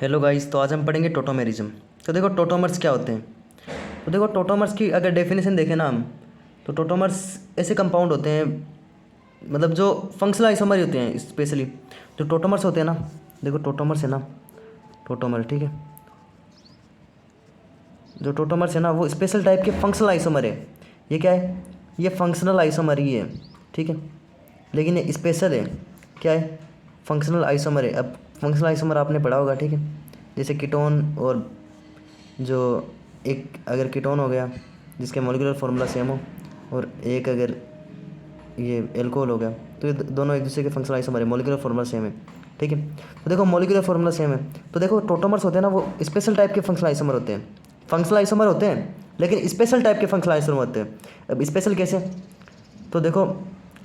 Hello guys, तो आज हम पढ़ेंगे टोटोमेरिज्म। तो देखो टोटोमर्स क्या होते हैं। तो देखो टोटोमर्स की अगर डेफिनेशन देखें ना हम, तो टोटोमर्स ऐसे कंपाउंड होते हैं, मतलब जो फंक्शनल आइसोमर ही होते हैं। स्पेशली जो टोटोमर्स होते हैं ना, देखो टोटोमर्स है ना, टोटोमर ठीक है, जो टोटोमर्स है ना वो स्पेशल टाइप के फंक्शनल आइसोमर है। ये क्या है, ये फंक्शनल आइसोमर ही है, ठीक है, लेकिन ये स्पेशल है। क्या है, फंक्शनल आइसोमर है। अब फंक्शनल आइसोमर आपने पढ़ा होगा, ठीक है, जैसे कीटोन और जो एक अगर कीटोन हो गया जिसके मॉलिक्यूलर फार्मूला सेम हो, और एक अगर ये एल्कोहल हो गया, तो ये दोनों एक दूसरे के फंक्शनल आइसोमर है, मॉलिक्यूलर फार्मूला सेम है, ठीक है। तो देखो मॉलिक्यूलर फार्मूला सेम है, तो देखो टोटोमर्स होते हैं ना वो स्पेशल टाइप के फंक्शनल आइसोमर होते हैं। फंक्शनल आइसोमर होते हैं लेकिन स्पेशल टाइप के फंक्शनल आइसोमर होते हैं। अब स्पेशल कैसे, तो देखो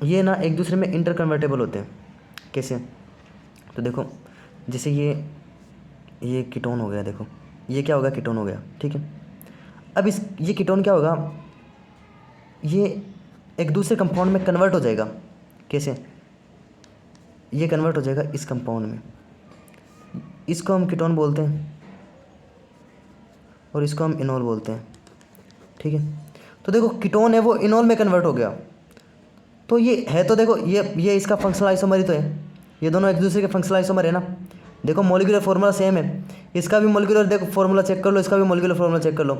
ये ना एक दूसरे में इंटरकन्वर्टेबल होते हैं। कैसे, तो देखो जैसे ये कीटोन हो गया, देखो ये क्या होगा, कीटोन हो गया, ठीक है। अब ये कीटोन क्या होगा, ये एक दूसरे कंपाउंड में कन्वर्ट हो जाएगा। कैसे, ये कन्वर्ट हो जाएगा इस कंपाउंड में, इसको हम कीटोन बोलते हैं और इसको हम इनोल बोलते हैं, ठीक है। तो देखो कीटोन है वो इनोल में कन्वर्ट हो गया, तो ये है, तो देखो ये इसका फंक्शनल आइसोमर ही तो है। ये दोनों एक दूसरे के फंक्शनल आइसोमर है ना। देखो मॉलिक्यूलर फार्मूला सेम है, इसका भी मॉलिक्यूलर देखो फार्मूला चेक कर लो, इसका भी मॉलिक्यूलर फार्मूला चेक कर लो।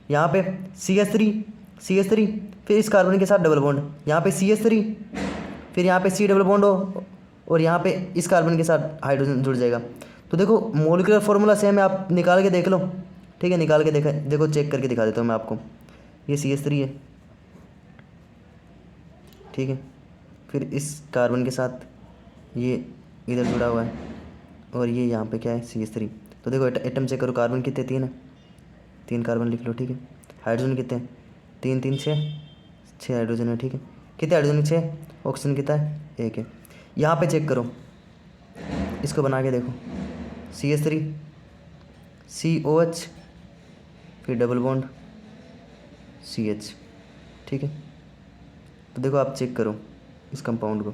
यहाँ पे CH3 फिर इस कार्बन के साथ डबल बॉन्ड, यहाँ पे CH3 फिर यहाँ पे C डबल बॉन्ड हो, और यहाँ पे इस कार्बन के साथ हाइड्रोजन जुड़ जाएगा। तो देखो मॉलिक्यूलर फार्मूला सेम है, आप निकाल के देख लो, ठीक है, निकाल के देखो चेक करके दिखा देता हूँ मैं आपको। ये CH3 है, ठीक है, फिर इस कार्बन के साथ ये इधर जुड़ा हुआ है, और ये यहाँ पे क्या है, CH3। तो देखो एटम चेक करो, कार्बन कितने, 3 है, 3 कार्बन लिख लो, ठीक है। हाइड्रोजन कितने हैं, 3 3 6 हाइड्रोजन है, ठीक है। कितने हाइड्रोजन, 6। ऑक्सीजन कितना है, 1 है। यहाँ पे चेक करो, इसको बना के देखो, CH3 COH फिर डबल बॉन्ड CH, ठीक है। तो देखो आप चेक करो इस कंपाउंड को,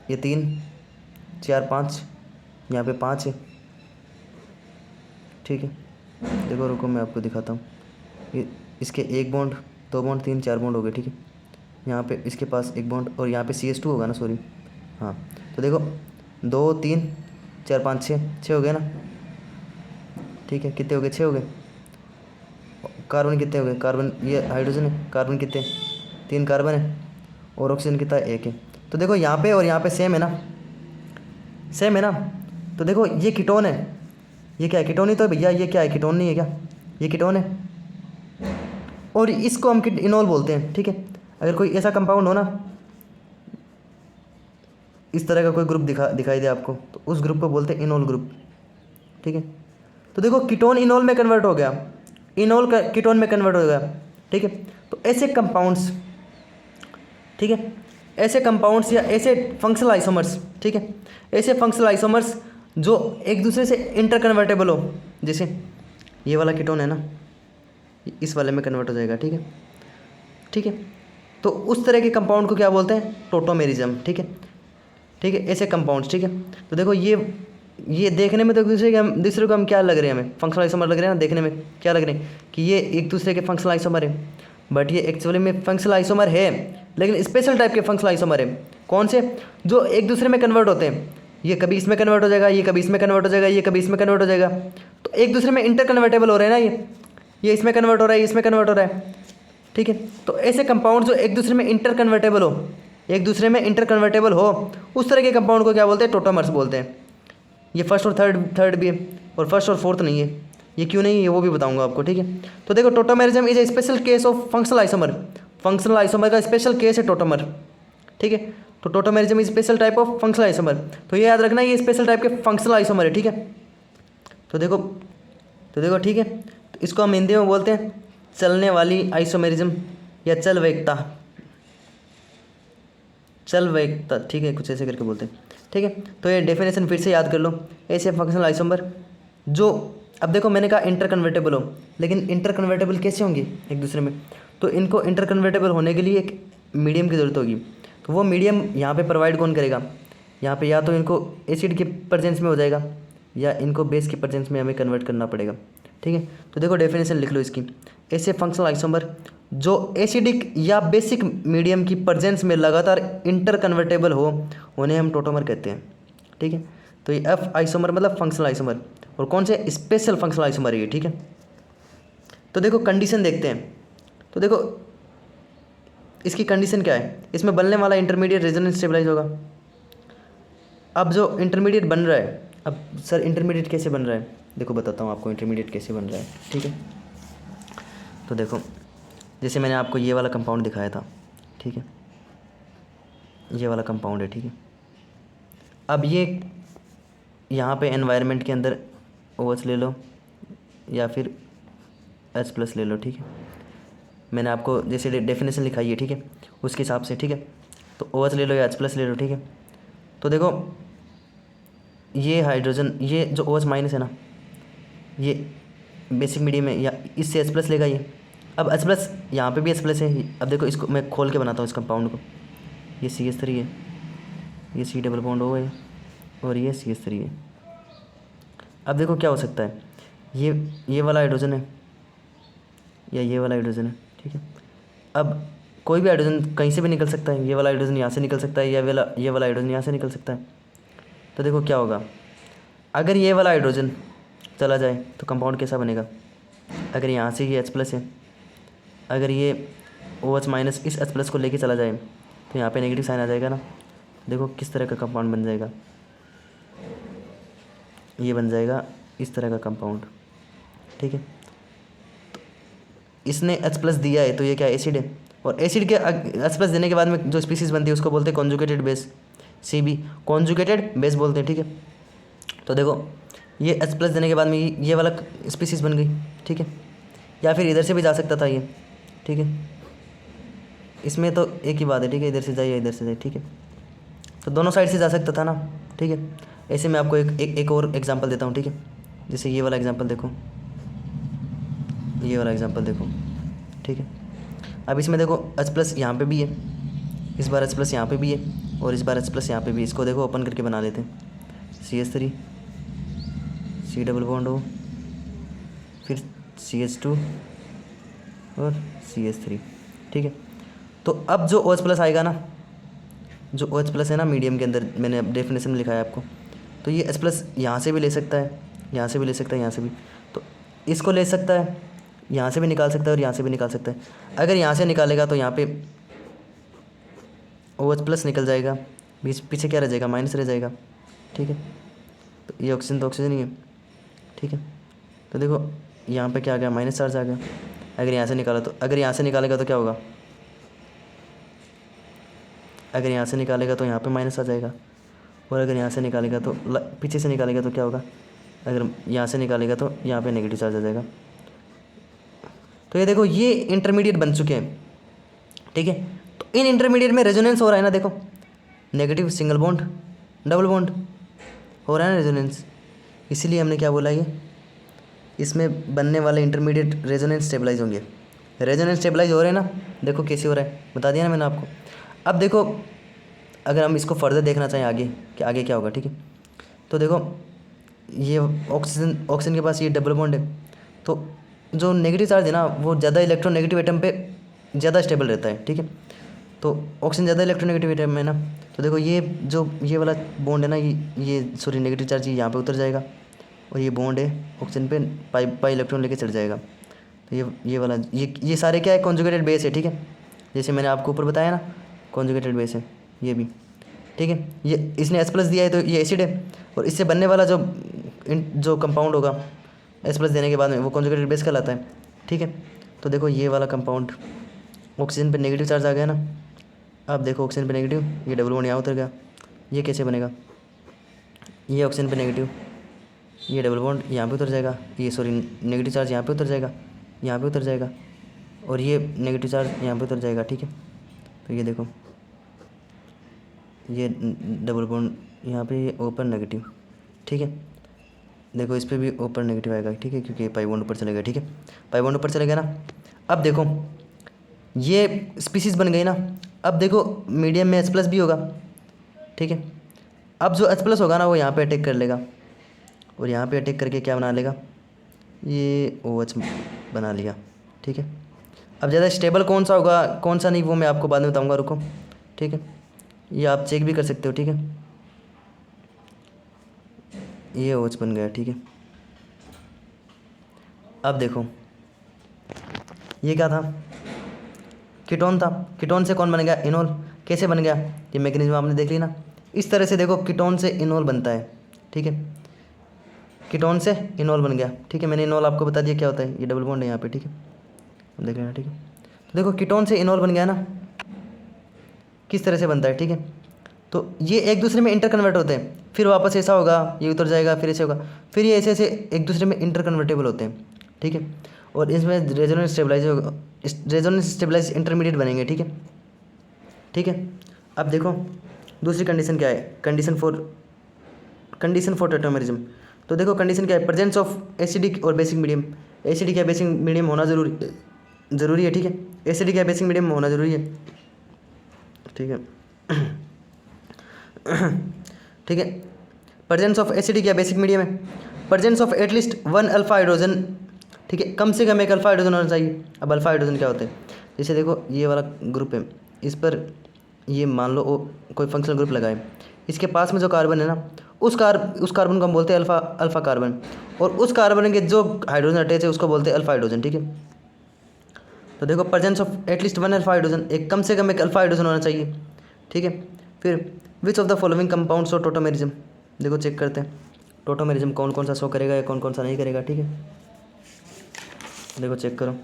ये 3 4 5, यहाँ पे 5 है, ठीक है। देखो रुको मैं आपको दिखाता हूँ, ये इसके 1 बॉन्ड 2 बॉन्ड 3 4 बॉन्ड हो गए, ठीक है। यहाँ पे इसके पास 1 बॉन्ड, और यहाँ पे CH2 होगा ना, सॉरी, हाँ। तो देखो 2 3 4 5 6 हो गए ना, ठीक है। कितने हो गए, 6 हो गए। कार्बन कितने हो गए, कार्बन ये हाइड्रोजन है, कार्बन कितने, 3 कार्बन है, और ऑक्सीजन कितना है, 1 है। तो देखो यहाँ पे और यहाँ पे सेम है ना, सेम है ना। तो देखो ये कीटोन है, ये क्या है, कीटोन ही तो है भैया, ये क्या है, कीटोन नहीं है क्या, ये कीटोन है, और इसको हम इनोल बोलते हैं, ठीक है। अगर कोई ऐसा कंपाउंड हो ना, इस तरह का कोई ग्रुप दिखाई दे आपको, तो उस ग्रुप को बोलते हैं इनोल ग्रुप, ठीक है। तो देखो कीटोन इनोल में कन्वर्ट हो गया, इनोल का कीटोन में कन्वर्ट हो गया, ठीक है। तो ऐसे कंपाउंड्स, ठीक है, ऐसे कंपाउंड्स या ऐसे फंक्शनल आइसोमर्स, ठीक है, ऐसे फंक्शनल आइसोमर्स जो एक दूसरे से इंटरकन्वर्टेबल हो, जैसे ये वाला कीटोन है ना, इस वाले में कन्वर्ट हो जाएगा, ठीक है, ठीक है। तो उस तरह के कंपाउंड को क्या बोलते हैं, टोटोमेरिज्म, ठीक है, ठीक है, ऐसे कंपाउंड्स, ठीक है। तो देखो ये देखने में तो दूसरे को हम क्या लग रहे हैं, हमें फंक्शनल आइसोमर लग रहे हैं ना, देखने में क्या लग रहे हैं कि ये एक दूसरे के फंक्शनल आइसोमर है, बट ये एक्चुअली में फंक्शनल आइसोमर है, लेकिन स्पेशल टाइप के फंक्शनल आइसोमर है। कौन से, जो एक दूसरे में कन्वर्ट होते हैं, ये कभी इसमें कन्वर्ट हो जाएगा, ये कभी इसमें कन्वर्ट हो जाएगा, ये कभी इसमें कन्वर्ट हो जाएगा, तो एक दूसरे में इंटरकन्वर्टेबल हो रहे हैं ना, ये इसमें कन्वर्ट हो रहा है, ये इसमें कन्वर्ट हो रहा है, ठीक है। तो ऐसे कंपाउंड जो एक दूसरे में इंटरकन्वर्टेबल हो, एक दूसरे में इंटरकन्वर्टेबल हो, उस तरह के कंपाउंड को क्या बोलते हैं, टोटोमर्स बोलते हैं। ये फर्स्ट और थर्ड भी है, और फर्स्ट और फोर्थ नहीं है, ये क्यों नहीं है वो भी बताऊंगा आपको, ठीक है। तो देखो tautomerism is a special case of functional isomer, functional isomer का स्पेशल केस है टोटोमर, ठीक है। तो tautomerism is special type of functional isomer, तो ये याद रखना ये स्पेशल टाइप के फंक्शनल आइसोमर है, ठीक है। तो देखो ठीक है, तो इसको हम हिंदी में बोलते हैं चलने वाली आइसोमेरिज्म या चल वैकता, ठीक है, कुछ ऐसे करके बोलते हैं, ठीक है। तो ये डेफिनेशन फिर से याद कर लो, ऐसे फंक्शनल आइसोमर जो, अब देखो मैंने कहा इंटरकन्वर्टेबल हो, लेकिन इंटरकन्वर्टेबल कैसे होंगे एक दूसरे में, तो इनको इंटरकन्वर्टेबल होने के लिए एक मीडियम की ज़रूरत होगी। तो वो मीडियम यहाँ पे प्रोवाइड कौन करेगा, यहाँ पे या तो इनको एसिड के प्रेजेंस में हो जाएगा या इनको बेस के प्रेजेंस में हमें कन्वर्ट करना पड़ेगा। ठीक है, तो देखो डेफिनेशन लिख लो इसकी। ऐसे फंक्शनल आइसोमर जो एसिडिक या बेसिक मीडियम की प्रेजेंस में लगातार इंटर कन्वर्टेबल हो उन्हें हम टोटोमर कहते हैं। ठीक है, तो ये एफ आइसोमर मतलब फंक्शनल आइसोमर, और कौन से स्पेशल फंक्शनल आइसोमर है ये। ठीक है, तो देखो कंडीशन देखते हैं। तो देखो इसकी कंडीशन क्या है, इसमें बनने वाला इंटरमीडिएट रेजोनेंस स्टेबलाइज होगा। अब जो इंटरमीडिएट बन रहा है, अब सर इंटरमीडिएट कैसे बन रहा है, देखो बताता हूँ आपको इंटरमीडिएट कैसे बन रहा है। ठीक है, तो देखो जैसे मैंने आपको ये वाला कंपाउंड दिखाया था। ठीक है, ये वाला कंपाउंड है। ठीक है, अब ये यहाँ पे एनवायरनमेंट के अंदर OH ले लो या फिर H+ ले लो। ठीक है, मैंने आपको जैसे डेफिनेशन लिखाई है, ठीक है, उसके हिसाब से। ठीक है, तो OH ले लो या H+ ले लो। ठीक है, तो देखो ये हाइड्रोजन, ये जो OH- है ना, ये बेसिक मीडियम है, या इससे H+ लेगा ये। अब H+ यहाँ पे भी H+ है। अब देखो इसको मैं खोल के बनाता हूँ इस कंपाउंड को। ये CH3 है, ये C डबल बॉन्ड O है, और ये CH3 है। अब देखो क्या हो सकता है, ये वाला हाइड्रोजन है या ये वाला हाइड्रोजन है। ठीक है, अब कोई भी हाइड्रोजन कहीं से भी निकल सकता है। ये वाला हाइड्रोजन यहाँ से निकल सकता है, ये वाला हाइड्रोजन यहाँ से निकल सकता है। तो देखो क्या होगा, अगर ये वाला हाइड्रोजन चला जाए तो कंपाउंड कैसा बनेगा। अगर यहाँ से ये H+ है, अगर ये OH- इस H+ को लेके चला जाए तो यहाँ पे नेगेटिव साइन आ जाएगा ना। देखो किस तरह का कंपाउंड बन जाएगा, ये बन जाएगा इस तरह का कंपाउंड। ठीक है, तो इसने H+ दिया है तो ये क्या एसिड है, और एसिड के H+ देने के बाद में जो स्पीसीज बनती है उसको बोलते हैं conjugated base, CB conjugated base बोलते हैं। ठीक है, तो देखो ये H+ देने के बाद में ये वाला स्पीसीज बन गई। ठीक है, या फिर इधर से भी जा सकता था ये। ठीक है, इसमें तो एक ही बात है। ठीक है, इधर से जाए या इधर से जाए। ठीक है, तो दोनों साइड से जा सकता था ना। ठीक है, ऐसे मैं आपको एक और एग्जांपल देता हूँ। ठीक है, जैसे ये वाला एग्जांपल देखो, ये वाला एग्जांपल देखो। ठीक है, अब इसमें देखो H+ यहाँ पे भी है, इस बार H+ यहाँ पे भी है, और इस बार H+ यहाँ पे भी। इसको देखो ओपन करके बना लेते हैं। CH3 C double bond O, फिर CH2 और CH3। ठीक है, तो अब जो OH+ आएगा ना, जो OH+ है ना मीडियम के अंदर, मैंने डेफिनेशन में लिखा है आपको, तो ये H+ यहाँ से भी ले सकता है, यहाँ से भी ले सकता है, यहाँ से भी, तो इसको ले सकता है, यहाँ से भी निकाल सकता है और यहाँ से भी निकाल सकता है। अगर यहाँ से निकालेगा तो यहाँ पे OH+ निकल जाएगा, पीछे क्या रह जाएगा, माइनस रह जाएगा। ठीक है, तो ये ऑक्सीजन तो ऑक्सीजन ही है। ठीक है, तो देखो यहाँ पे क्या आ गया, माइनस चार्ज आ गया। अगर यहाँ से निकाला तो, अगर यहाँ से निकालेगा तो क्या होगा, अगर यहाँ से निकालेगा तो यहाँ पे माइनस आ जाएगा, और अगर यहाँ से निकालेगा तो पीछे से निकालेगा तो क्या होगा, अगर यहाँ से निकालेगा तो यहाँ पे नेगेटिव चार्ज आ जाएगा। तो ये देखो ये इंटरमीडिएट बन चुके हैं। ठीक है, तो इन इंटरमीडिएट में रेजोनेंस हो रहा है ना, देखो negative single bond double bond हो रहा है ना रेजोनेंस, इसीलिए हमने क्या बोला, ये इसमें बनने वाले इंटरमीडिएट रेजोनेंस स्टेबलाइज होंगे। रेजोनेंस स्टेबलाइज हो रहे हैं ना, देखो कैसे हो रहा है, बता दिया ना मैंने आपको। अब देखो अगर हम इसको फर्दर देखना चाहें आगे कि आगे क्या होगा। ठीक है, तो देखो ये ऑक्सीजन के पास ये डबल बॉन्ड है, तो जो नेगेटिव चार्ज है ना वो ज़्यादा इलेक्ट्रोनेगेटिव एटम पे ज़्यादा स्टेबल रहता है। ठीक है, तो ऑक्सीजन ज़्यादा इलेक्ट्रोनेगेटिव एटम है ना, तो देखो ये वाला बॉन्ड है ना, ये सॉरी नेगेटिव चार्ज यहाँ पे उतर जाएगा, और ये बॉन्ड है ऑक्सीजन पे पाई इलेक्ट्रॉन लेके चढ़ जाएगा। तो ये वाला ये सारे क्या है, कॉन्जुगेटेड बेस है। ठीक है, जैसे मैंने आपको ऊपर बताया ना कॉन्जुगेटेड बेस है ये भी। ठीक है, ये इसने H+ दिया है तो ये एसिड है, और इससे बनने वाला जो कंपाउंड होगा H+ देने के बाद में वो कॉन्जुगेटेड बेस कहलाता है। ठीक है, तो देखो ये वाला कंपाउंड ऑक्सीजन पे नेगेटिव चार्ज आ गया ना, अब देखो ऑक्सीजन पे नेगेटिव, ये डबल बॉन्ड यहाँ उतर गया, ये कैसे बनेगा, ये ऑक्सीजन पे नेगेटिव, ये डबल बॉन्ड यहाँ पे उतर जाएगा, ये सॉरी नेगेटिव चार्ज यहाँ पे उतर जाएगा, यहाँ पे उतर जाएगा, और ये नेगेटिव चार्ज यहाँ पे उतर जाएगा। ठीक है, तो ये देखो ये डबल बॉन्ड यहाँ पे ये ओपन नेगेटिव। ठीक है, देखो इस पर भी ओपन नेगेटिव आएगा। ठीक है, क्योंकि पाई बॉन्ड ऊपर चलेगा। ठीक है, पाई बॉन्ड ऊपर चलेगा ना। अब देखो ये स्पीसीज बन गई ना, अब देखो मीडियम में H+ भी होगा। ठीक है, अब जो H+ होगा ना वो यहाँ पे अटैक कर लेगा, और यहाँ पे अटैक करके क्या बना लेगा, ये OH बना लिया। ठीक है, अब ज़्यादा स्टेबल कौन सा होगा कौन सा नहीं वो मैं आपको बाद में बताऊँगा, रुको। ठीक है, ये आप चेक भी कर सकते हो। ठीक है, ये OH बन गया। ठीक है, अब देखो ये क्या था, कीटोन था। कीटोन से कौन बन गया, इनोल। कैसे बन गया, ये मैकेनिज्म आपने देख ली ना। इस तरह से देखो कीटोन से इनोल बनता है। ठीक है, कीटोन से इनोल बन गया। ठीक है, मैंने इनोल आपको बता दिया क्या होता है, ये डबल बॉन्ड है यहाँ पे। ठीक है, देख लेना। ठीक है, तो देखो कीटोन से इनोल बन गया ना, किस तरह से बनता है। ठीक है, तो ये एक दूसरे में इंटर कन्वर्ट होते हैं, फिर वापस ऐसा होगा, ये उतर जाएगा, फिर ऐसे होगा, फिर ये ऐसे ऐसे एक दूसरे में इंटर कन्वर्टेबल होते हैं। ठीक है, और इसमें रेजोनेंस स्टेबलाइज इंटरमीडिएट बनेंगे। ठीक है, ठीक है, अब देखो दूसरी कंडीशन क्या है, कंडीशन फॉर टेट्रामेरिज्म। तो देखो कंडीशन क्या है, प्रेजेंस ऑफ एसिडिक और बेसिक मीडियम। एसिडिक या बेसिक मीडियम होना ज़रूरी है। ठीक है, एसिडिक या बेसिक मीडियम होना ज़रूरी है। ठीक है, ठीक है, प्रेजेंस ऑफ एसिडिक या बेसिक मीडियम है, presence of at least 1 alpha hydrogen. ठीक है, कम से कम एक अल्फा हाइड्रोजन होना चाहिए। अब अल्फा हाइड्रोजन क्या होते हैं, जैसे देखो ये वाला ग्रुप है, इस पर ये मान लो कोई फंक्शनल ग्रुप लगाए, इसके पास में जो कार्बन है ना, उस कार्बन को हम बोलते हैं अल्फा कार्बन, और उस कार्बन के जो हाइड्रोजन अटैच है उसको बोलते हैं अल्फा हाइड्रोजन। ठीक है, तो देखो presence of at least 1 alpha hydrogen, एक कम से कम एक अल्फा हाइड्रोजन होना चाहिए। ठीक है, फिर which of the following compound show tautomerism. देखो चेक करते हैं टोटोमेरिज्म कौन कौन सा शो करेगा या कौन कौन सा नहीं करेगा। ठीक है, देखो चेक करो,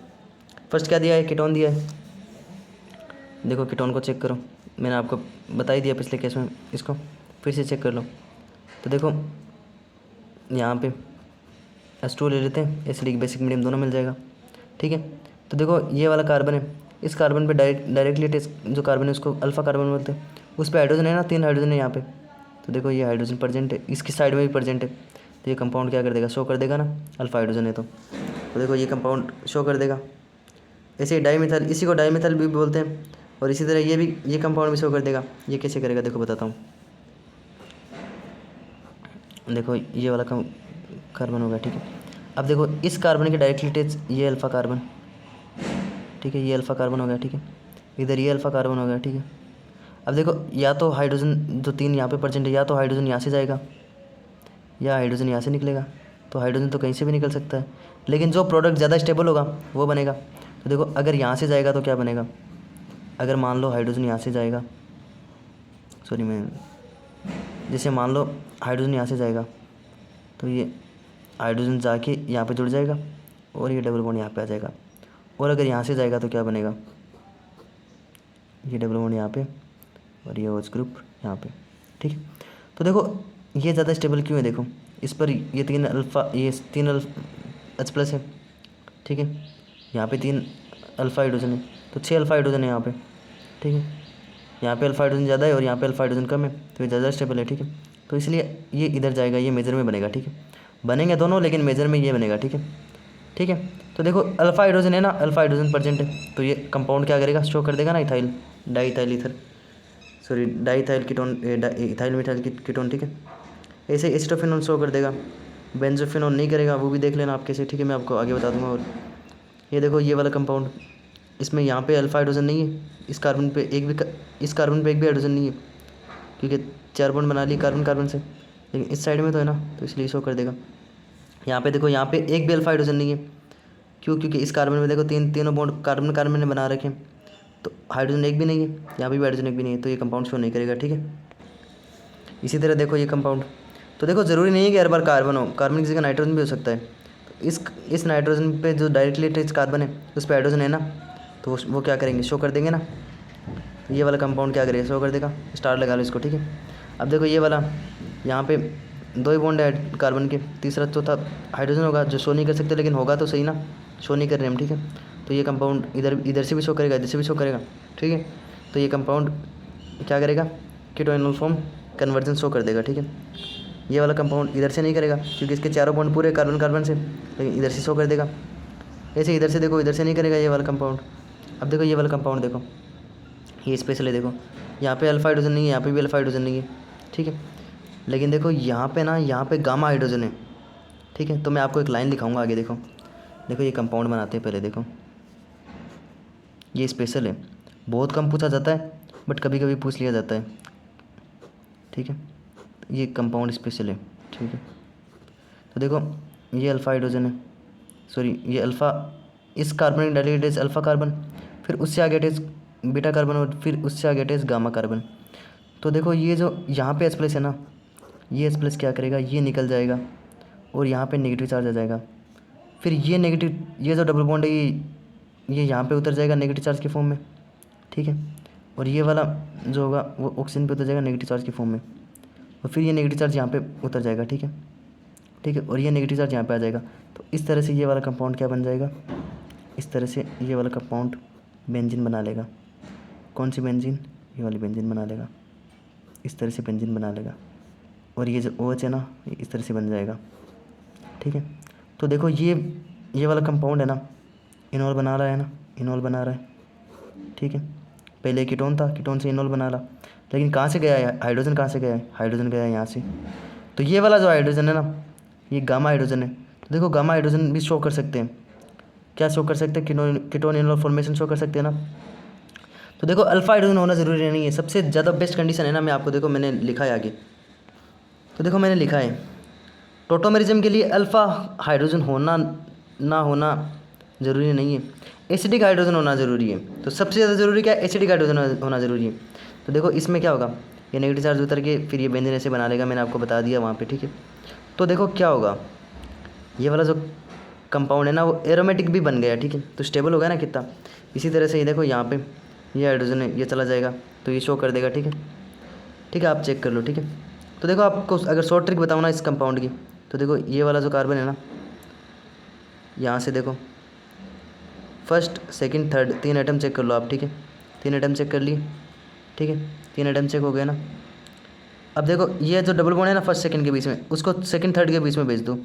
फर्स्ट क्या दिया है, कीटोन दिया है। देखो कीटोन को चेक करो, मैंने आपको बता ही दिया पिछले केस में, इसको फिर से चेक कर लो। तो देखो यहाँ पे H2 ले लेते हैं, एसिडिक बेसिक मीडियम दोनों मिल जाएगा। ठीक है, तो देखो ये वाला कार्बन है, इस कार्बन पे डायरेक्टली अटैच जो कार्बन है उसको अल्फा कार्बन बोलते हैं, उस पर हाइड्रोजन है ना, 3 हाइड्रोजन है यहाँ पे। तो देखो ये हाइड्रोजन प्रेजेंट है, इसकी साइड में भी प्रेजेंट है, तो ये कंपाउंड क्या कर देगा, शो कर देगा ना, अल्फा हाइड्रोजन है। तो देखो ये कंपाउंड शो कर देगा। ऐसे ही डाईमिथाइल, इसी को डाईमिथाइल भी बोलते हैं, और इसी तरह ये कंपाउंड भी शो कर देगा। ये कैसे करेगा, देखो बताता हूँ। देखो ये वाला कार्बन होगा। ठीक है, अब देखो इस कार्बन के डायरेक्टली अटैच ये अल्फा कार्बन। ठीक है, ये अल्फा कार्बन हो गया। ठीक है, इधर ये अल्फा कार्बन हो गया। ठीक है, अब देखो या तो हाइड्रोजन जो 3 यहाँ पे प्रेजेंट है, या तो हाइड्रोजन यहाँ से जाएगा या हाइड्रोजन यहाँ से निकलेगा। तो हाइड्रोजन तो कहीं से भी निकल सकता है, लेकिन जो प्रोडक्ट ज़्यादा स्टेबल होगा वो बनेगा। तो देखो अगर यहाँ से जाएगा तो क्या बनेगा, अगर मान लो हाइड्रोजन यहाँ से जाएगा, जैसे मान लो हाइड्रोजन यहाँ से जाएगा, तो ये हाइड्रोजन जाके यहाँ पे जुड़ जाएगा और ये डबल बॉन्ड यहाँ पे आ जाएगा। और अगर यहाँ से जाएगा तो क्या बनेगा, ये डबल बॉन्ड यहाँ पे और ये OH ग्रुप यहाँ पे। ठीक है, तो देखो ये ज़्यादा स्टेबल क्यों है, देखो इस पर ये 3 अल्फा H+ है। ठीक है, यहाँ पे 3 अल्फा हाइड्रोजन है, तो 6 अल्फा हाइड्रोजन है यहाँ पे। ठीक है, यहाँ पे अल्फा हाइड्रोजन ज़्यादा है और यहाँ पे अल्फा हाइड्रोजन कम है, तो ये ज़्यादा स्टेबल है। ठीक है, तो इसलिए ये इधर जाएगा, ये मेजर में बनेगा। ठीक है, बनेंगे दोनों लेकिन मेजर में ये बनेगा। ठीक है, ठीक है, तो देखो अल्फा हाइड्रोजन है ना, अल्फा हाइड्रोजन प्रेजेंट है, तो ये कंपाउंड क्या करेगा, शो कर देगा ना, diethyl ketone, ethyl methyl ketone. ठीक है, ऐसे एसिटोफिनोल शो कर देगा, बेंजोफिनोल नहीं करेगा, वो भी देख लेना आप कैसे। ठीक है, मैं आपको आगे बता दूंगा। और ये देखो ये वाला कंपाउंड, इसमें यहाँ पे अल्फा हाइड्रोजन नहीं है, इस कार्बन पे एक भी हाइड्रोजन नहीं है, क्योंकि 4 बॉन्ड बना ली कार्बन से, लेकिन इस साइड में तो है ना, तो इसलिए शो कर देगा। यहाँ पे देखो यहाँ पे एक भी अल्फा हाइड्रोजन नहीं है, क्योंकि इस कार्बन में देखो तीनों बॉन्ड कार्बन ने बना रखे हैं, तो हाइड्रोजन एक भी नहीं है, यहाँ पे भी हाइड्रोजन एक भी नहीं है, तो ये कंपाउंड शो नहीं करेगा। ठीक है, इसी तरह देखो ये कंपाउंड, तो देखो ज़रूरी नहीं है कि हर बार कार्बन हो, कार्बन की जगह नाइट्रोजन भी हो सकता है। तो इस नाइट्रोजन पे जो डायरेक्टली अटैच कार्बन है उस पर हाइड्रोजन है ना, तो वो क्या करेंगे, शो कर देंगे ना। तो ये वाला कंपाउंड क्या करेगा, शो कर देगा, स्टार लगा लो इसको। ठीक है, अब देखो ये वाला यहाँ पे 2 ही बॉन्ड है कार्बन के, तीसरा चौथा हाइड्रोजन होगा जो शो नहीं कर सकते, लेकिन होगा तो सही ना, शो नहीं कर रहे हम। ठीक है, तो ये कंपाउंड इधर से भी शो करेगा, इधर से भी शो करेगा। ठीक है, तो ये कंपाउंड क्या करेगा, कीटोइनोल फॉर्म कन्वर्जन शो कर देगा। ठीक है, ये वाला कंपाउंड इधर से नहीं करेगा क्योंकि इसके चारों बॉन्ड पूरे कार्बन से, लेकिन इधर से शो कर देगा। ऐसे इधर से देखो, इधर से नहीं करेगा ये वाला कंपाउंड। अब देखो ये वाला कंपाउंड देखो, ये स्पेशल है, देखो यहाँ पे अल्फा हाइड्रोजन नहीं है, यहाँ पे भी अल्फा हाइड्रोजन नहीं है। ठीक है, लेकिन देखो यहाँ पे ना, यहाँ पे गामा हाइड्रोजन है, ठीक है। तो मैं आपको एक लाइन लिखाऊंगा आगे, देखो देखो ये कंपाउंड बनाते हैं पहले, देखो ये स्पेशल है, बहुत कम पूछा जाता है बट कभी कभी पूछ लिया जाता है, ठीक है। ये कंपाउंड स्पेशल है, ठीक है। तो देखो ये अल्फ़ा हाइड्रोजन है, सॉरी ये अल्फ़ा, इस carbon directly attach alpha carbon, फिर उससे आगे अटैच बीटा कार्बन और फिर उससे आगे अटैच गामा कार्बन। तो देखो ये जो यहाँ पे H+ है ना, ये H+ क्या करेगा, ये निकल जाएगा और यहाँ पे नेगेटिव चार्ज आ जाएगा। फिर ये नेगेटिव, ये जो डबल बॉन्ड है ये यहाँ पे उतर जाएगा नेगेटिव चार्ज के फॉर्म में, ठीक है। और ये वाला जो होगा वो ऑक्सीजन पे उतर जाएगा नेगेटिव चार्ज के फॉर्म में, और फिर ये नेगेटिव चार्ज यहाँ पे उतर जाएगा, ठीक है, ठीक है। और ये नेगेटिव चार्ज यहाँ पे आ जाएगा। तो इस तरह से ये वाला कंपाउंड क्या बन जाएगा, इस तरह से ये वाला कंपाउंड बेंजीन बना लेगा। कौन सी बेंजीन, ये वाली बेंजीन बना लेगा, इस तरह से बेंजीन बना लेगा। और ये जो OH है ना, ये इस तरह से बन जाएगा, ठीक है। तो देखो ये वाला कंपाउंड है ना, इनॉल बना रहा है ना, इनॉल बना रहा है, ठीक है। पहले कीटोन था, कीटोन से इनॉल बना रहा, लेकिन कहाँ से गया है हाइड्रोजन, कहाँ से गया है हाइड्रोजन, गया है यहाँ से। तो ये वाला जो हाइड्रोजन है ना, ये गामा हाइड्रोजन है। तो देखो गामा हाइड्रोजन भी शो कर सकते हैं, क्या शो कर सकते हैं, कीटोन इनॉल फॉर्मेशन शो कर सकते हैं ना। तो देखो अल्फा हाइड्रोजन होना ज़रूरी नहीं है, सबसे ज़्यादा बेस्ट कंडीशन है ना, मैं आपको देखो मैंने लिखा है आगे, तो देखो मैंने लिखा है टोटोमेरिज्म के लिए अल्फ़ा हाइड्रोजन होना ना होना ज़रूरी नहीं है, एसिडिक हाइड्रोजन होना ज़रूरी है। तो सबसे ज़्यादा ज़रूरी क्या है, एसिडिक हाइड्रोजन होना ज़रूरी है। तो देखो इसमें क्या होगा, ये नेगेटिव चार्ज उतर के फिर ये बेंजीन ऐसे बना लेगा, मैंने आपको बता दिया वहाँ पे, ठीक है। तो देखो क्या होगा, ये वाला जो कंपाउंड है ना वो एरोमेटिक भी बन गया, ठीक है। तो स्टेबल हो गया ना कितना। इसी तरह से ये देखो यहाँ पे ये हाइड्रोजन है, ये चला जाएगा तो ये शो कर देगा, ठीक है, ठीक है। आप चेक कर लो, ठीक है। तो देखो आपको अगर शॉर्ट ट्रिक बताऊँ ना इस कंपाउंड की, तो देखो ये वाला जो कार्बन है ना, यहाँ से देखो first second third 3 item check कर लो आप, ठीक है। 3 आइटम चेक कर लिए, ठीक है, 3 आइटम चेक हो गए ना। अब देखो ये जो डबल बॉन्ड है ना फर्स्ट सेकंड के बीच में, उसको सेकंड थर्ड के बीच में भेज दो,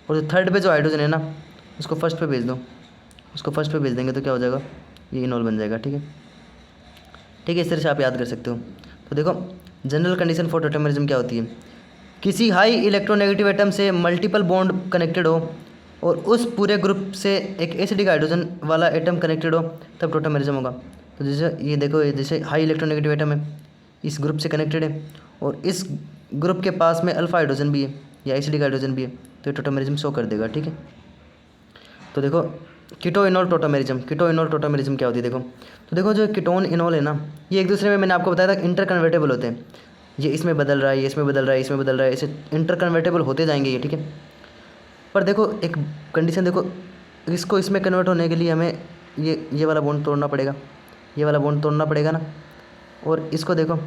और जो थर्ड पे जो हाइड्रोजन है ना उसको फर्स्ट पे भेज दो, उसको फर्स्ट पे भेज देंगे तो क्या हो जाएगा, ये इनॉल बन जाएगा, ठीक है, ठीक है। इस तरह से आप याद कर सकते हो। तो देखो जनरल कंडीशन फॉर टोटोमेरिज्म क्या होती है, किसी हाई इलेक्ट्रोनेगेटिव एटम से मल्टीपल बॉन्ड कनेक्टेड हो और उस पूरे ग्रुप से एक एसिडिक हाइड्रोजन वाला एटम कनेक्टेड हो, तब टोटोमेरिज्म होगा। तो जैसे ये देखो, जैसे हाई इलेक्ट्रोनेगेटिव एटम है, इस ग्रुप से कनेक्टेड है और इस ग्रुप के पास में अल्फा हाइड्रोजन भी है या एसिडिक हाइड्रोजन भी है, तो ये टोटोमेरिज्म शो कर देगा, ठीक है। तो देखो कीटो इनॉल टोटोमेरिज्म, कीटो इनॉल टोटोमेरिज्म क्या होती है देखो। तो देखो जो कीटोन इनॉल है ना, ये एक दूसरे में मैंने आपको बताया था इंटर कन्वर्टेबल होते हैं, ये इसमें बदल रहा है, ये इसमें बदल रहा है, इसमें बदल रहा है, ऐसे इंटर कन्वर्टेबल होते जाएंगे ये, ठीक है। पर देखो एक कंडीशन देखो, इसको इसमें कन्वर्ट होने के लिए हमें ये वाला बॉन्ड तोड़ना पड़ेगा, ये वाला बॉन्ड तोड़ना पड़ेगा ना। और इसको देखो,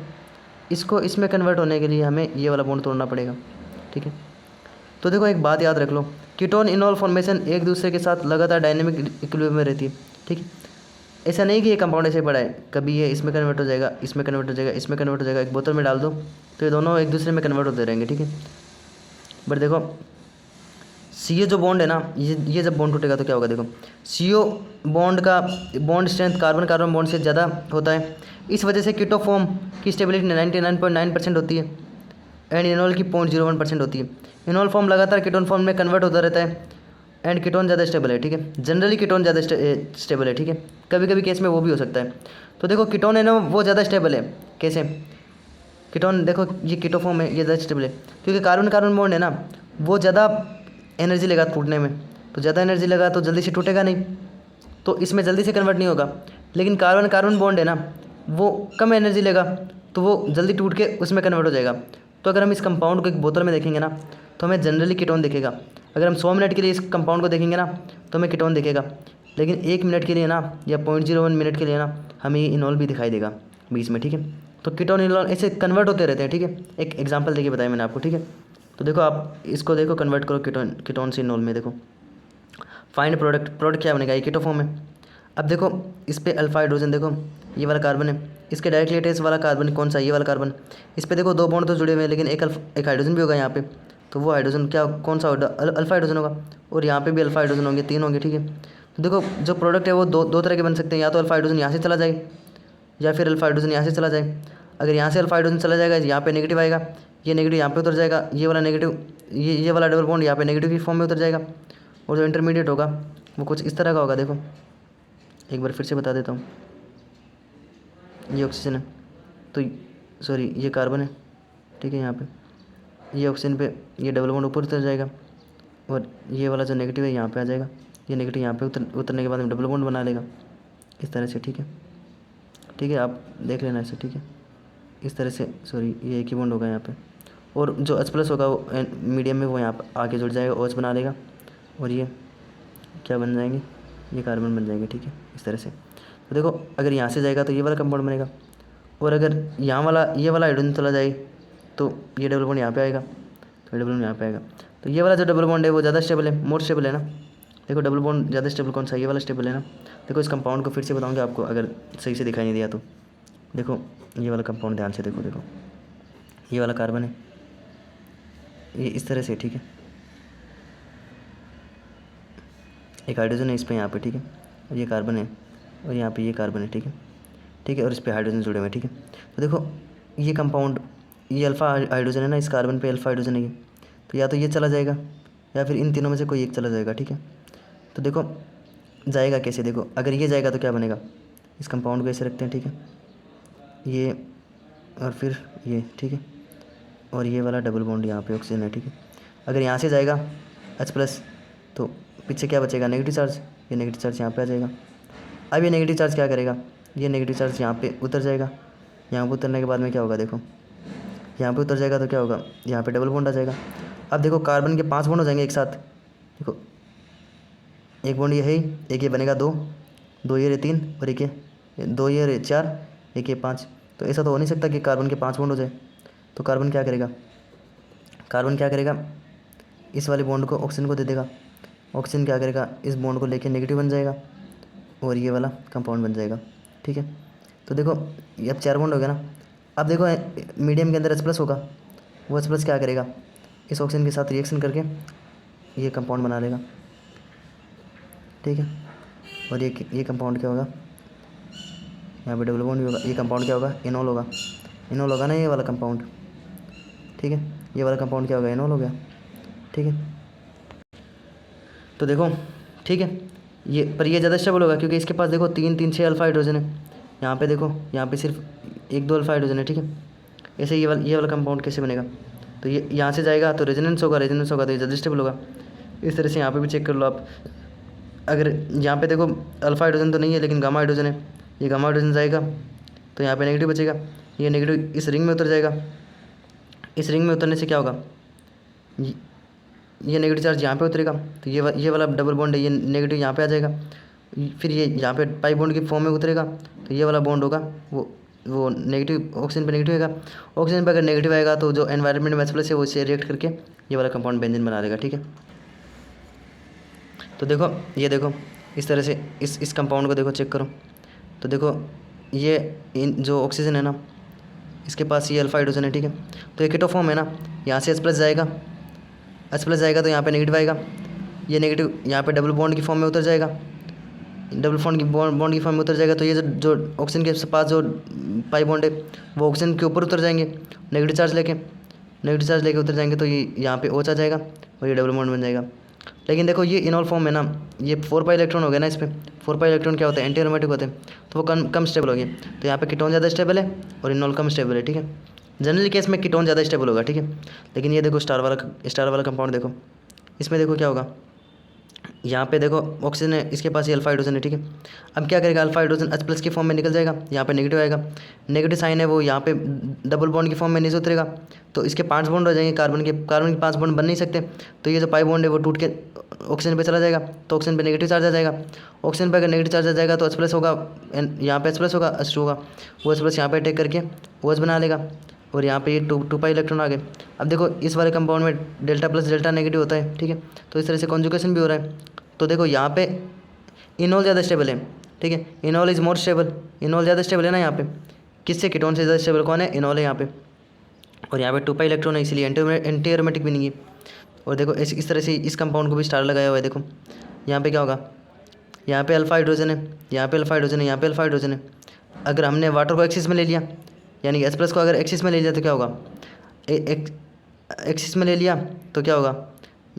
इसको इसमें कन्वर्ट होने के लिए हमें ये वाला बॉन्ड तोड़ना पड़ेगा, ठीक है। तो देखो एक बात याद रख लो, कीटोन इनॉल फॉर्मेशन एक दूसरे के साथ लगातार डायनेमिक इक्विलिब्रियम में रहती है, ठीक है। ऐसा नहीं कि ये कंपाउंड ऐसे पड़ा है, कभी ये इसमें कन्वर्ट हो जाएगा, इसमें कन्वर्ट हो जाएगा, इसमें कन्वर्ट हो जाएगा, एक बोतल में डाल दो तो ये दोनों एक दूसरे में कन्वर्ट होते रहेंगे, ठीक है। बट देखो CO जो बॉन्ड है ना, ये जब बॉन्ड टूटेगा तो क्या होगा, देखो CO बॉन्ड का bond strength carbon carbon bond से ज़्यादा होता है, इस वजह से कीटो फॉर्म की स्टेबिलिटी 99.9% होती है एंड इनॉल की 0.01% होती है। इनॉल फॉर्म लगातार कीटोन फॉर्म में कन्वर्ट होता रहता है एंड कीटोन ज़्यादा स्टेबल है, ठीक है। जनरली कीटोन ज़्यादा स्टेबल है, ठीक है। कभी कभी केस में वो भी हो सकता है। तो देखो कीटोन है ना वो ज़्यादा स्टेबल है, कैसे, कीटोन देखो ये कीटो फॉर्म है, ये ज़्यादा स्टेबल है क्योंकि कार्बन कार्बन बॉन्ड है ना वो ज़्यादा एनर्जी लगा टूटने में, तो ज़्यादा एनर्जी लगा तो जल्दी से टूटेगा नहीं, तो इसमें जल्दी से कन्वर्ट नहीं होगा। लेकिन कार्बन कार्बन बॉन्ड है ना वो कम एनर्जी लगा तो वो जल्दी टूट के उसमें कन्वर्ट हो जाएगा। तो अगर हम इस कंपाउंड को एक बोतल में देखेंगे ना तो हमें जनरली कीटोन दिखेगा। अगर हम 100 मिनट के लिए इस कंपाउंड को देखेंगे ना तो हमें कीटोन दिखेगा, लेकिन 1 मिनट के लिए ना या 0.01 मिनट के लिए ना हमें ये इनॉल भी दिखाई देगा बीच में, ठीक है। तो कीटोन इनॉल ऐसे कन्वर्ट होते रहते हैं, ठीक है। एक एग्जांपल देखिए बताया मैंने आपको, ठीक है। तो देखो आप इसको देखो कन्वर्ट करो कीटोन से इनॉल में, देखो फाइंड प्रोडक्ट क्या बनेगा, ये कीटो फॉर्म है। अब देखो इस पर अल्फा हाइड्रोजन, देखो ये वाला कार्बन है, इसके डायरेक्टली अटैच वाला कार्बन कौन सा, ये वाला कार्बन। इस पर देखो 2 बॉन्ड तो जुड़े हुए हैं लेकिन एक हाइड्रोजन भी होगा यहाँ पे, तो वो हाइड्रोजन क्या कौन सा होगा, अल्फा हाइड्रोजन होगा। और यहाँ पे भी अल्फा हाइड्रोजन होंगे, 3 होंगे, ठीक है। तो देखो जो प्रोडक्ट है वो दो तरह के बन सकते हैं, या तो अल्फा हाइड्रोजन यहाँ से चला जाए या फिर अल्फा हाइड्रोजन यहाँ से चला जाए। अगर यहाँ से अल्फा हाइड्रोजन चला जाएगा, यहाँ पे नेगेटिव आएगा, ये नेगेटिव यहाँ पे उतर जाएगा, ये वाला नेगेटिव, ये वाला डबल बॉन्ड यहाँ पे नेगेटिव की फॉर्म में उतर जाएगा, और जो इंटरमीडिएट होगा वो कुछ इस तरह का होगा। देखो एक बार फिर से बता देता हूँ, ये ऑक्सीजन है तो सॉरी ये कार्बन है, ठीक है। यहाँ पे ये ऑक्सीजन पे ये डबल बॉन्ड ऊपर उतर जाएगा, और ये वाला जो नेगेटिव है यहाँ पे आ जाएगा, ये नेगेटिव यहाँ पे उतरने के बाद में डबल बॉन्ड बना लेगा इस तरह से, ठीक है। ठीक है, आप देख लेना इसे, ठीक है। इस तरह से सॉरी ये एक ही बॉन्ड होगा यहाँ पे, और जो H+ होगा वो मीडियम में वो यहाँ पर आके जुड़ जाएगा, OH बना लेगा, और ये क्या बन जाएंगे, ये कार्बन बन जाएंगे, ठीक है, इस तरह से। तो देखो अगर यहाँ से जाएगा तो ये वाला कंपाउंड बनेगा, और अगर यहाँ वाला ये वाला हाइड्रोजन चला जाए तो ये डबल बॉन्ड यहाँ पे आएगा, तो डबल बॉन्ड यहाँ पे आएगा। तो ये वाला जो डबल बॉन्ड है वो ज़्यादा स्टेबल है, मोर स्टेबल है ना। देखो डबल बॉन्ड ज़्यादा स्टेबल कौन सा, ये वाला स्टेबल है ना। देखो इस कंपाउंड को फिर से बताऊँगा आपको, अगर सही से दिखाई नहीं दिया तो। देखो ये वाला कंपाउंड ध्यान से देखो, देखो ये वाला कार्बन है, ये इस तरह से, ठीक है। एक हाइड्रोजन है इस पर यहाँ पे, ठीक है, और ये कार्बन है, और यहाँ पे ये कार्बन है, ठीक है, ठीक है, और इस पर हाइड्रोजन जुड़े हुए हैं, ठीक है। तो देखो ये कंपाउंड, ये अल्फ़ा हाइड्रोजन है ना, इस कार्बन पे अल्फ़ा हाइड्रोजन है ये, तो या तो ये चला जाएगा या फिर इन तीनों में से कोई एक चला जाएगा, ठीक है। तो देखो जाएगा कैसे, देखो अगर ये जाएगा तो क्या बनेगा, इस कंपाउंड को ऐसे रखते हैं, ठीक है, ये और फिर ये, ठीक है, और ये वाला डबल बॉन्ड यहाँ पे ऑक्सीजन है, ठीक है। अगर यहाँ से जाएगा H+ तो पीछे क्या बचेगा, नेगेटिव चार्ज, ये नेगेटिव चार्ज यहाँ पे आ जाएगा। अब ये नेगेटिव चार्ज क्या करेगा, ये नेगेटिव चार्ज यहाँ पे उतर जाएगा, यहाँ पे उतरने के बाद में क्या होगा, देखो यहाँ पे उतर जाएगा तो क्या होगा, यहाँ पे डबल बॉन्ड आ जाएगा। अब देखो कार्बन के 5 बॉन्ड हो जाएंगे एक साथ, देखो एक बॉन्ड ये है, एक ये बनेगा 2, 2 ये 3, और एक ये 2 ये 4, एक ये 5। तो ऐसा तो हो नहीं सकता कि कार्बन के 5 बॉन्ड हो जाए। तो कार्बन क्या करेगा, कार्बन क्या करेगा, इस वाले बॉन्ड को ऑक्सीजन को दे देगा, ऑक्सीजन क्या करेगा, इस बॉन्ड को लेके नेगेटिव बन जाएगा, और ये वाला कंपाउंड बन जाएगा, ठीक है। तो देखो ये अब 4 बॉन्ड हो गया ना। अब देखो मीडियम के अंदर H+ होगा, वो H+ क्या करेगा, इस ऑक्सीजन के साथ रिएक्शन करके ये कंपाउंड बना लेगा, ठीक है। और ये कंपाउंड क्या होगा, यहाँ पे डबल बॉन्ड भी होगा, ये कंपाउंड क्या होगा, इनॉल होगा, इनॉल होगा ना ये वाला कंपाउंड, ठीक है। ये वाला कंपाउंड क्या होगा, इनॉल हो गया, ठीक है। तो देखो ठीक है, ये पर ये ज़्यादा स्टेबल होगा क्योंकि इसके पास देखो 3 3 6 अल्फा हाइड्रोजन है, यहाँ पे देखो यहाँ पे सिर्फ 1 2 अल्फा हाइड्रोजन है, ठीक है। ऐसे ये वाला कंपाउंड कैसे बनेगा, तो ये यहाँ से जाएगा तो रेजोनेंस होगा, रेजोनेंस होगा तो ये ज़्यादा स्टेबल होगा। इस तरह से यहाँ पे भी चेक कर लो आप, अगर यहाँ पे देखो अल्फा हाइड्रोजन तो नहीं है लेकिन गामा हाइड्रोजन है, ये गामा हाइड्रोजन जाएगा तो यहाँ पे नेगेटिव बचेगा, ये नेगेटिव इस रिंग में उतर जाएगा, इस रिंग में उतरने से क्या होगा, ये नेगेटिव चार्ज यहाँ पे उतरेगा, तो ये वाला डबल बॉन्ड है, ये नेगेटिव यहाँ पे आ जाएगा, फिर ये यहाँ पे पाई बॉन्ड की फॉर्म में उतरेगा, तो ये वाला बॉन्ड होगा वो नेगेटिव ऑक्सीजन पे नेगेटिव आएगा, ऑक्सीजन पे अगर नेगेटिव आएगा तो जो एनवायरनमेंट में H+ है वो इससे रिएक्ट करके ये वाला कंपाउंड बेंजीन बना देगा, ठीक है। तो देखो ये देखो इस तरह से इस कंपाउंड को देखो चेक करो, तो देखो ये जो ऑक्सीजन है ना इसके पास ये अल्फा हाइड्रोजन है, ठीक है। तो ये कीटो फॉर्म है ना, यहाँ से H+ जाएगा, H+ जाएगा तो यहाँ पे नेगेटिव आएगा, ये नेगेटिव यहाँ पे डबल बॉन्ड की फॉर्म में उतर जाएगा, डबल बॉन्ड की फॉर्म में उतर जाएगा, तो ये जो ऑक्सीजन के पास जो पाई बॉन्ड है वो ऑक्सीजन के ऊपर उतर जाएंगे नेगेटिव चार्ज लेके उतर जाएंगे, तो ये यहाँ पे OH आ जाएगा और ये डबल बॉन्ड बन जाएगा। लेकिन देखो ये इनॉल फॉर्म है ना, ये 4 पाई इलेक्ट्रॉन हो गया ना, इस पर 4 पाई इलेक्ट्रॉन क्या होता है, एंटी एरोमेटिक होते हैं, तो वो कम स्टेबल हो गए। तो यहाँ पे कीटोन ज़्यादा स्टेबल है और इनॉल कम स्टेबल है, ठीक है। जनरली केस में कीटोन ज़्यादा स्टेबल होगा, ठीक है। लेकिन ये देखो स्टार वाला कंपाउंड देखो, इसमें देखो क्या होगा, यहाँ पे देखो ऑक्सीजन है, इसके पास ये अल्फा हाइड्रोजन है, ठीक है। अब क्या करेगा, अल्फा हाइड्रोजन H+ की फॉर्म में निकल जाएगा, यहाँ पे नेगेटिव आएगा, नेगेटिव साइन है वो यहाँ पे डबल बॉन्ड की फॉर्म में नीचे उतरेगा, तो इसके 5 बॉन्ड हो जाएंगे, कार्बन के 5 बॉन्ड बन नहीं सकते, तो ये जो पाई बॉन्ड है वो टूट के ऑक्सीजन पे चला जाएगा, तो ऑक्सीजन पे नेगेटिव चार्ज आ जाएगा, ऑक्सीजन पे अगर नेगेटिव चार्ज आ जाएगा तो H+ होगा, यहाँ पे H+ होगा, H2 होगा, वो H+ यहाँ पे अटैक करके OH बना लेगा, और यहाँ पे ये 2 पाई इलेक्ट्रॉन आ गए। अब देखो इस वाले कंपाउंड में डेल्टा प्लस डेल्टा नेगेटिव होता है, ठीक है, तो इस तरह से कॉन्जुगेशन भी हो रहा है। तो देखो यहाँ पे इनॉल ज़्यादा स्टेबल है, ठीक है, इनॉल इज़ मोर स्टेबल, इनॉल ज़्यादा स्टेबल है ना यहाँ पे, किससे, कीटोन से ज़्यादा स्टेबल कौन है, इनॉल है यहाँ पे, और यहाँ पे 2 पाई इलेक्ट्रॉन है इसलिए एंटी एरोमेटिक भी नहीं है। और देखो इस तरह से इस कंपाउंड को भी स्टार लगाया हुआ है, देखो यहाँ पे क्या होगा, यहाँ पे अल्फा हाइड्रोजन है, यहाँ पे अल्फा हाइड्रोजन है, यहाँ पे अल्फा हाइड्रोजन है। अगर हमने वाटर को एक्सिस में ले लिया, यानी कि H+ को अगर एक्सिस में ले लिया तो क्या होगा, एक्सिस में ले लिया तो क्या होगा,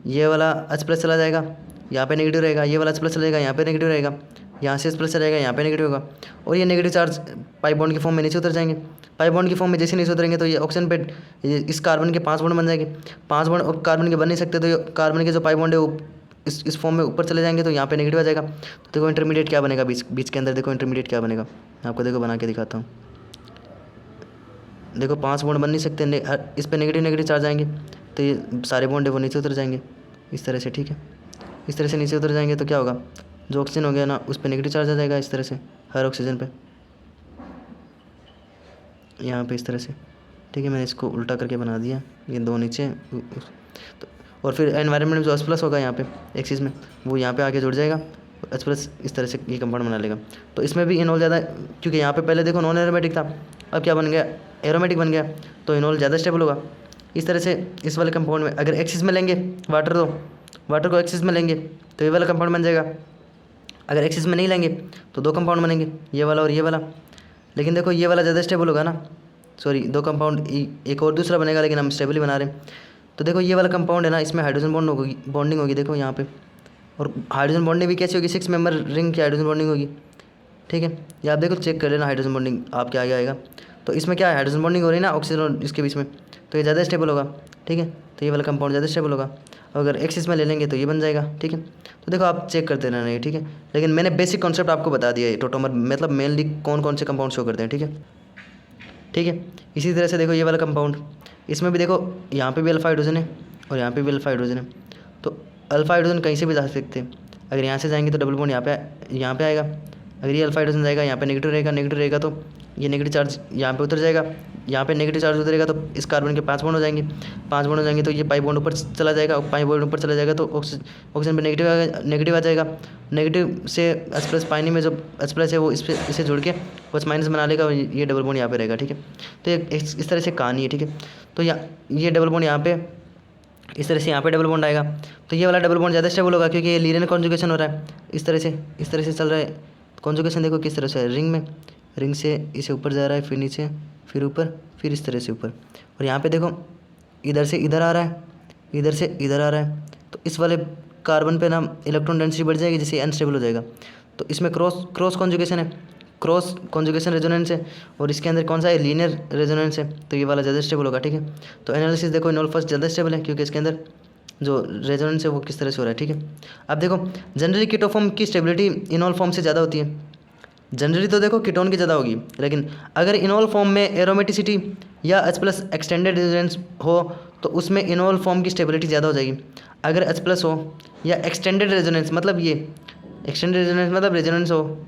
ये वाला H+ चला जाएगा, यहाँ पे नेगेटिव रहेगा, ये वाला H+ चला जाएगा, यहाँ पे नेगेटिव रहेगा, यहाँ से H+ चला जाएगा, यहाँ पे नेगेटिव होगा, और ये नेगेटिव चार्ज पाई बॉन्ड के फॉर्म में नीचे उतर जाएंगे। पाई बॉन्ड की फॉर्म में जैसे नीचे उतरेंगे तो ये ऑक्सीजन पे इस कार्बन के 5 बॉन्ड बन जाएंगे। 5 बॉन्ड कार्बन के बन नहीं सकते, तो ये कार्बन के जो पाई बॉन्ड है वो इस फॉर्म में ऊपर चले जाएंगे, तो यहाँ पे नेगेटिव आ जाएगा। तो देखो इंटरमीडिएट क्या बनेगा, बीच के अंदर देखो इंटरमीडिएट क्या बनेगा, मैं आपको देखो बना के दिखाता हूँ। देखो 5 बॉन्ड बन नहीं सकते, इस पर नेगेटिव चार्ज आएंगे, तो ये सारे बॉन्ड है वो नीचे उतर जाएंगे इस तरह से, ठीक है। इस तरह से नीचे उतर जाएंगे तो क्या होगा, जो ऑक्सीजन हो गया ना उस पर नेगेटिव चार्ज आ जाएगा इस तरह से, हर ऑक्सीजन पे, यहाँ पे इस तरह से, ठीक है। मैंने इसको उल्टा करके बना दिया, ये 2 नीचे तो, और फिर एनवायरनमेंट में जो H+ होगा यहाँ पे एक्सिस में, वो यहाँ पे आके जुड़ जाएगा, H+ इस तरह से ये कंपाउंड बना लेगा। तो इसमें भी इनोल ज़्यादा, क्योंकि यहाँ पे पहले देखो नॉन एरोमेटिक था, अब क्या बन गया, एरोमेटिक बन गया, तो इनोल ज़्यादा स्टेबल होगा। इस तरह से इस वाले कंपाउंड में अगर एक्सिस में लेंगे वाटर को एक्सिस में लेंगे तो ये वाला कंपाउंड बन जाएगा। अगर एक्सिस में नहीं लेंगे तो 2 कंपाउंड बनेंगे, ये वाला और ये वाला। लेकिन देखो ये वाला ज़्यादा स्टेबल होगा ना, सॉरी 2 कंपाउंड, एक और दूसरा बनेगा, लेकिन हम स्टेबल ही बना रहे हैं। तो देखो ये वाला कंपाउंड है ना, इसमें हाइड्रोजन बॉन्डिंग होगी देखो यहाँ पे, और हाइड्रोजन बॉन्डिंग भी कैसी होगी, 6 मेंबर रिंग की हाइड्रोजन बॉन्डिंग होगी, ठीक है। ये आप देखो चेक कर लेना हाइड्रोजन बॉन्डिंग आपके आगे आएगा। तो इसमें क्या है, हाइड्रोजन बॉन्डिंग हो रही है ना ऑक्सीजन और इसके बीच में, तो ये ज़्यादा स्टेबल होगा, ठीक है। तो ये वाला कंपाउंड ज़्यादा स्टेबल होगा। अगर एक्सिस में ले लेंगे तो ये बन जाएगा, ठीक है। तो देखो आप चेक करते रहना, ठीक है। लेकिन मैंने बेसिक कॉन्सेप्ट आपको बता दिया है, टोटोमर मतलब मेनली कौन कौन से कंपाउंड शो करते हैं, ठीक है, ठीक है। इसी तरह से देखो ये वाला कंपाउंड, इसमें भी देखो यहाँ पे भी अल्फा हाइड्रोजन है और यहाँ पे भी अल्फा हाइड्रोजन है। तो अल्फा हाइड्रोजन कहीं से भी जा सकते हैं, अगर यहाँ से जाएंगे तो डबल बॉन्ड यहाँ पे आएगा। अगर ये अल्फा हाइड्रोजन जाएगा यहाँ पे नेगेटिव रहेगा तो ये नेगेटिव चार्ज यहाँ पे उतर जाएगा, यहाँ पे नेगेटिव चार्ज उतरेगा तो इस कार्बन के 5 बॉन्ड हो जाएंगे। 5 बॉन्ड हो जाएंगे तो ये पाई बॉन्ड ऊपर चला जाएगा, पाई बॉन्ड ऊपर चला जाएगा तो ऑक्सीजन पे नेगेटिव आ जाएगा। नेगेटिव से H+ पानी में जो H+ है वो इसे जोड़ के H- बना लेगा, और ये डबल बॉन्ड यहाँ पे रहेगा, ठीक है। तो ये इस तरह से कहानी है, ठीक है। तो ये डबल बॉन्ड यहाँ पे इस तरह से यहाँ पे डबल बॉन्ड आएगा, तो ये वाला डबल बॉन्ड ज़्यादा स्टेबल होगा, क्योंकि ये लीनियर कॉन्जुगेशन हो रहा है, इस तरह से चल रहा है कॉन्जुगेशन। देखो किस तरह से रिंग से इसे ऊपर जा रहा है, फिर नीचे, फिर ऊपर, फिर इस तरह से ऊपर। और यहाँ पे देखो इधर से इधर आ रहा है, इधर से इधर आ रहा है, तो इस वाले कार्बन पे ना इलेक्ट्रॉन डेंसिटी बढ़ जाएगी, जिससे अनस्टेबल हो जाएगा। तो इसमें क्रॉस कॉन्जुगेशन है, क्रॉस कॉन्जुगेशन रेजोनेंस है, और इसके अंदर कौन सा है, लीनियर रेजोनेंस है, तो ये वाला ज़्यादा स्टेबल होगा, ठीक है। तो एनालिसिस देखो इनोल फर्स्ट ज़्यादा स्टेबल है, क्योंकि इसके अंदर जो रेजोनेंस है वो किस तरह से हो रहा है, ठीक है। अब देखो जनरली कीटो फॉर्म की स्टेबिलिटी इनोल फॉर्म से ज़्यादा होती है। जनरली तो देखो कीटोन की ज़्यादा होगी, लेकिन अगर इनोल फॉर्म में एरोमेटिसिटी या H+ एक्सटेंडेड रेजोनेंस हो तो उसमें इनोल फॉर्म की स्टेबिलिटी ज़्यादा हो जाएगी। अगर H+ हो या एक्सटेंडेड रेजोनेंस, मतलब ये एक्सटेंडेड रेजोनेंस मतलब रेजोनेंस हो,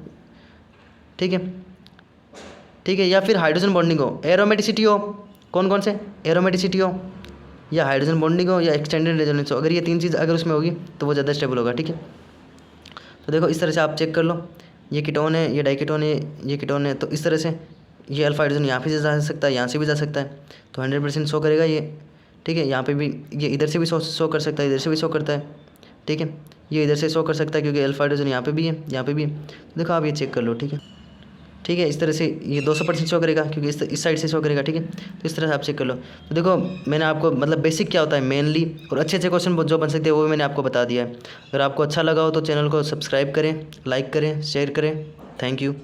ठीक है, या फिर हाइड्रोजन बॉन्डिंग हो, एरोमेटिसिटी हो, कौन से एरोमेटिसिटी हो या हाइड्रोजन बॉन्डिंग हो या एक्सटेंडेड रेजोनेंस हो, अगर ये 3 चीज़ अगर उसमें होगी तो वो ज़्यादा स्टेबल होगा, ठीक है। तो देखो इस तरह से आप चेक कर लो, ये कीटोन है, ये डाइकीटोन है, ये कीटोन है, तो इस तरह से ये अल्फा हाइड्रोजन यहाँ पे से जा सकता है, यहाँ से भी जा सकता है, तो 100% शो करेगा ये, ठीक है। यहाँ पे भी ये इधर से भी शो कर सकता है, इधर से भी शो करता है, ठीक है। ये इधर से शो कर सकता है क्योंकि अल्फा हाइड्रोजन यहाँ पे भी है, यहाँ पे भी है। तो देखो आप ये चेक कर लो, ठीक है। इस तरह से ये 200% शो करेगा, क्योंकि इस साइड से शो करेगा, ठीक है। तो इस तरह से आप चेक कर लो। तो देखो मैंने आपको मतलब बेसिक क्या होता है मेनली, और अच्छे क्वेश्चन जो बन सकते हैं वो भी मैंने आपको बता दिया है। अगर आपको अच्छा लगा हो तो चैनल को सब्सक्राइब करें, लाइक करें, शेयर करें। Thank you.